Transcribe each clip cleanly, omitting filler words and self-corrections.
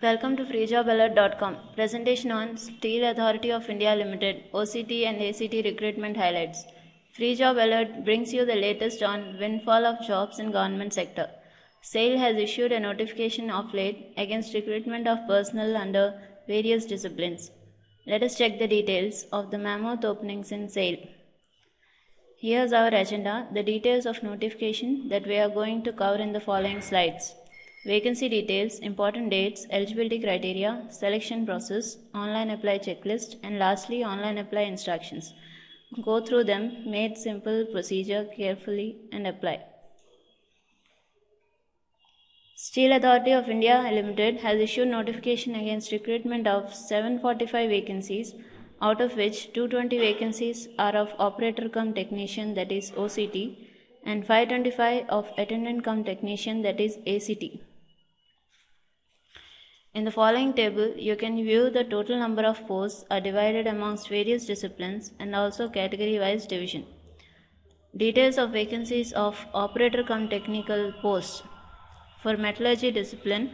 Welcome to freejobalert.com. Presentation on Steel Authority of India Limited, OCT and ACT recruitment highlights. Free Job Alert brings you the latest on windfall of jobs in government sector. SAIL has issued a notification of late against recruitment of personnel under various disciplines. Let us check the details of the mammoth openings in SAIL. Here's our agenda, the details of notification that we are going to cover in the following slides. Vacancy details, important dates, eligibility criteria, selection process, online apply checklist, and lastly online apply instructions. Go through them, made simple procedure carefully and apply. Steel Authority of India Limited has issued notification against recruitment of 745 vacancies, out of which 220 vacancies are of operator cum technician, that is OCT, and 525 of attendant cum technician, that is ACT. In the following table, you can view the total number of posts are divided amongst various disciplines and also category-wise division. Details of vacancies of operator cum technical posts. For metallurgy discipline,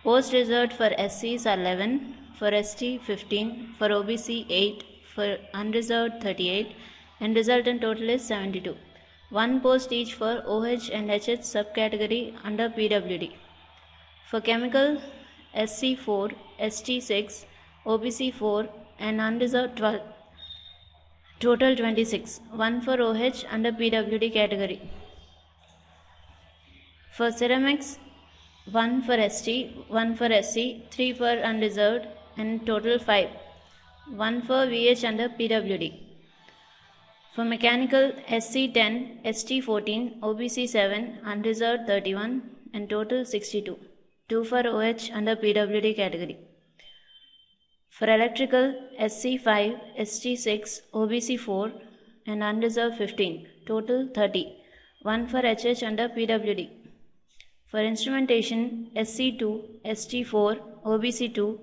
posts reserved for SCs are 11, for ST 15, for OBC 8, for unreserved 38, and resultant total is 72. One post each for OH and HH subcategory under PWD. For chemical, SC 4, ST 6, OBC 4, and unreserved 12. Total 26. One for OH under PWD category. For ceramics, 1 for ST, 1 for SC, 3 for unreserved, and total 5. 1 for VH under PWD. For mechanical, SC 10, ST 14, OBC 7, unreserved 31, and total 62. 2 for OH under PWD category. For electrical, SC 5, ST 6, OBC 4, and unreserved 15, total 30. 1 for HH under PWD. For instrumentation, SC 2, ST 4, OBC 2,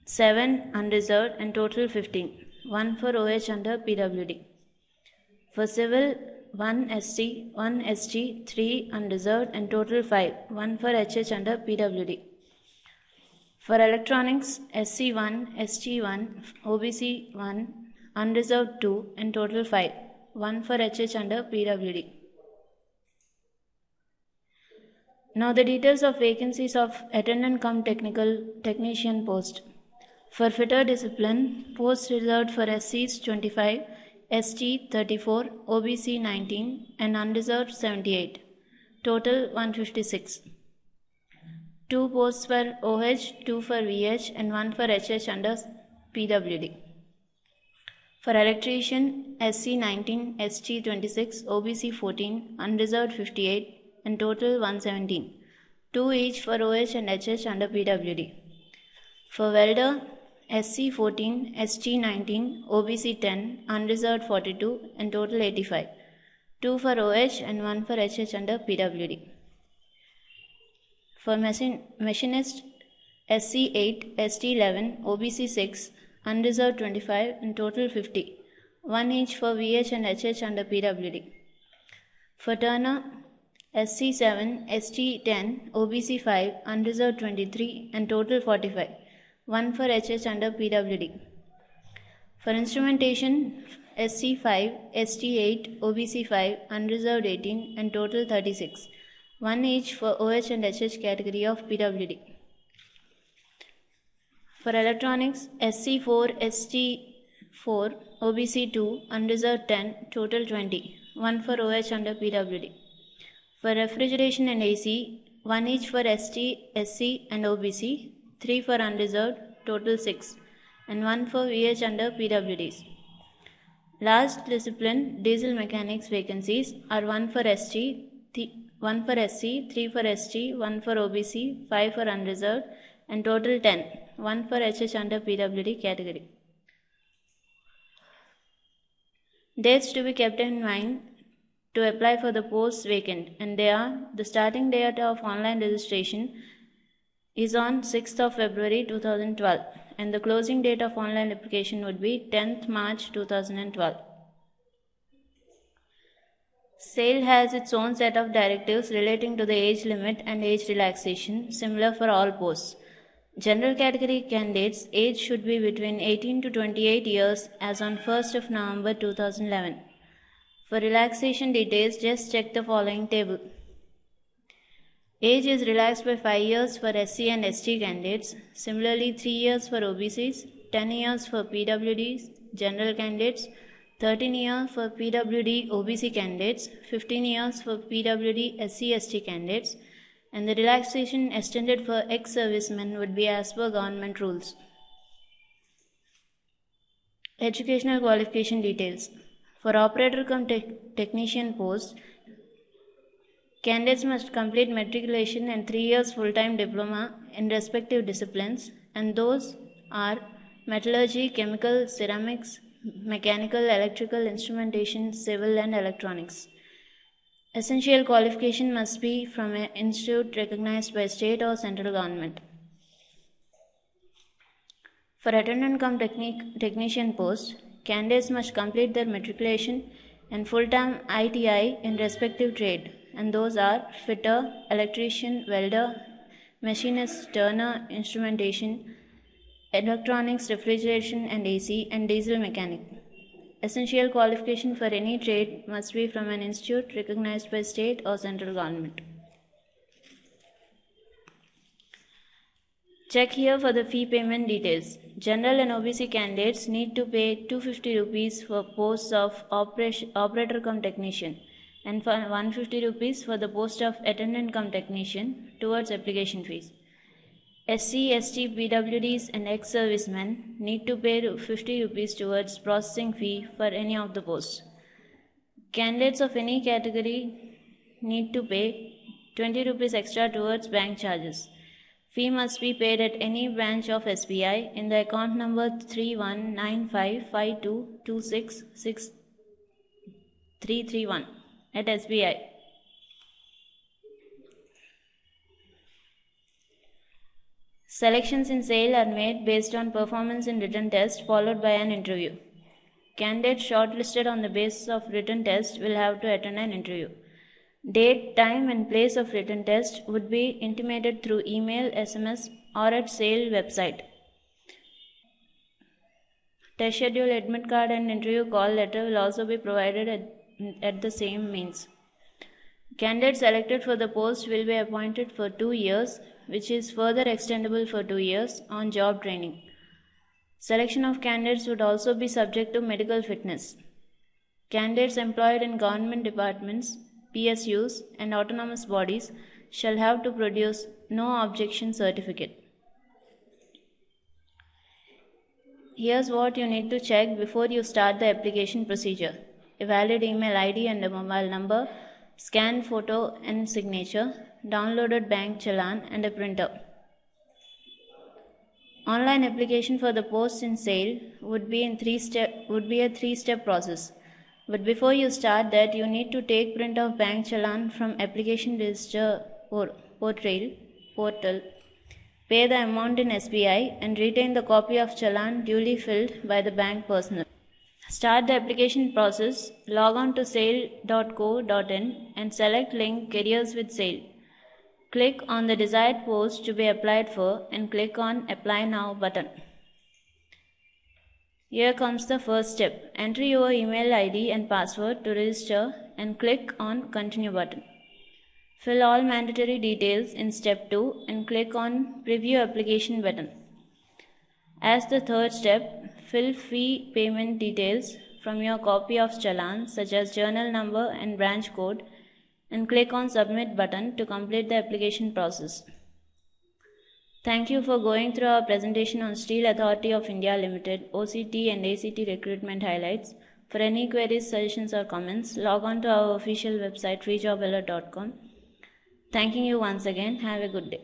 7 unreserved, and total 15. 1 for OH under PWD. For civil, 1 ST, 1 ST, 3 unreserved, and total 5. 1 for HH under PWD. For electronics, SC 1, ST 1, OBC 1, unreserved 2, and total 5. 1 for HH under PWD. Now the details of vacancies of attendant cum technical technician post. For fitter discipline, posts reserved for SCs 25, ST 34, OBC 19, and unreserved 78. Total 156. 2 posts for OH, 2 for VH, and 1 for HH under PWD. For electrician, SC 19, ST 26, OBC 14, unreserved 58, and total 117. 2 each for OH and HH under PWD. For welder, SC 14, ST 19, OBC 10, unreserved 42, and total 85. 2 for OH and 1 for HH under PWD. For machinist, SC 8, ST 11, OBC 6, unreserved 25, and total 50. 1 each for VH and HH under PWD. For turner, SC 7, ST 10, OBC 5, unreserved 23, and total 45. 1 for HH under PWD. For instrumentation, SC 5, ST 8, OBC 5, unreserved 18, and total 36. 1 each for OH and HH category of PWD. For electronics, SC 4, ST 4, OBC 2, unreserved 10, total 20. 1 for OH under PWD. For refrigeration and AC, 1 each for ST, SC, and OBC, 3 for unreserved, total 6, and 1 for VH under PWDs. Last discipline, diesel mechanics vacancies are 1 for ST, 1 for SC, 3 for ST, 1 for OBC, 5 for unreserved, and total 10, 1 for HH under PWD category. Dates to be kept in mind to apply for the posts vacant, and they are: the starting date of online registration is on 6th of February 2012, and the closing date of online application would be 10th March 2012. SAIL has its own set of directives relating to the age limit and age relaxation, similar for all posts. General category candidates' age should be between 18 to 28 years as on 1st of November 2011. For relaxation details, just check the following table. Age is relaxed by 5 years for SC and ST candidates, similarly 3 years for OBCs, 10 years for PWDs, general candidates, 13 years for PWD OBC candidates, 15 years for PWD SC ST candidates, and the relaxation extended for ex-servicemen would be as per government rules. Educational qualification details. For operator cum technician post, candidates must complete matriculation and 3 years full-time diploma in respective disciplines, and those are metallurgy, chemical, ceramics, mechanical, electrical, instrumentation, civil and electronics. Essential qualification must be from an institute recognized by state or central government. For attendant cum technician post, candidates must complete their matriculation and full-time ITI in respective trade, and those are fitter, electrician, welder, machinist, turner, instrumentation, electronics, refrigeration and AC, and diesel mechanic. Essential qualification for any trade must be from an institute recognized by state or central government. Check here for the fee payment details. General and OBC candidates need to pay 250 rupees for posts of operator cum technician and for 150 rupees for the post of attendant cum technician towards application fees. SC, ST, PWDs and ex-servicemen need to pay 50 rupees towards processing fee for any of the posts. Candidates of any category need to pay 20 rupees extra towards bank charges. Fee must be paid at any branch of SBI in the account number 319552266331 at SBI. Selections in SAIL are made based on performance in written test followed by an interview. Candidates shortlisted on the basis of written test will have to attend an interview. Date, time and place of written test would be intimated through email, SMS or at SAIL website. Test schedule, admit card and interview call letter will also be provided at the same means. Candidates selected for the post will be appointed for 2 years, which is further extendable for 2 years on job training. Selection of candidates would also be subject to medical fitness. Candidates employed in government departments, PSUs and autonomous bodies shall have to produce no objection certificate. Here's what you need to check before you start the application procedure: a valid email ID and a mobile number, scanned photo and signature, downloaded bank challan and a printer. Online application for the posts in SAIL would be a 3-step process. But before you start that, you need to take print of bank challan from application register portal, pay the amount in SBI and retain the copy of challan duly filled by the bank personnel. Start the application process, log on to sail.co.in and select link Careers with SAIL. Click on the desired post to be applied for and click on Apply Now button. Here comes the first step. Enter your email ID and password to register and click on Continue button. Fill all mandatory details in step 2 and click on Preview Application button. As the third step, fill fee payment details from your copy of challan such as journal number and branch code and click on Submit button to complete the application process. Thank you for going through our presentation on Steel Authority of India Limited, OCT and ACT recruitment highlights. For any queries, suggestions or comments, log on to our official website freejobalert.com. Thanking you once again. Have a good day.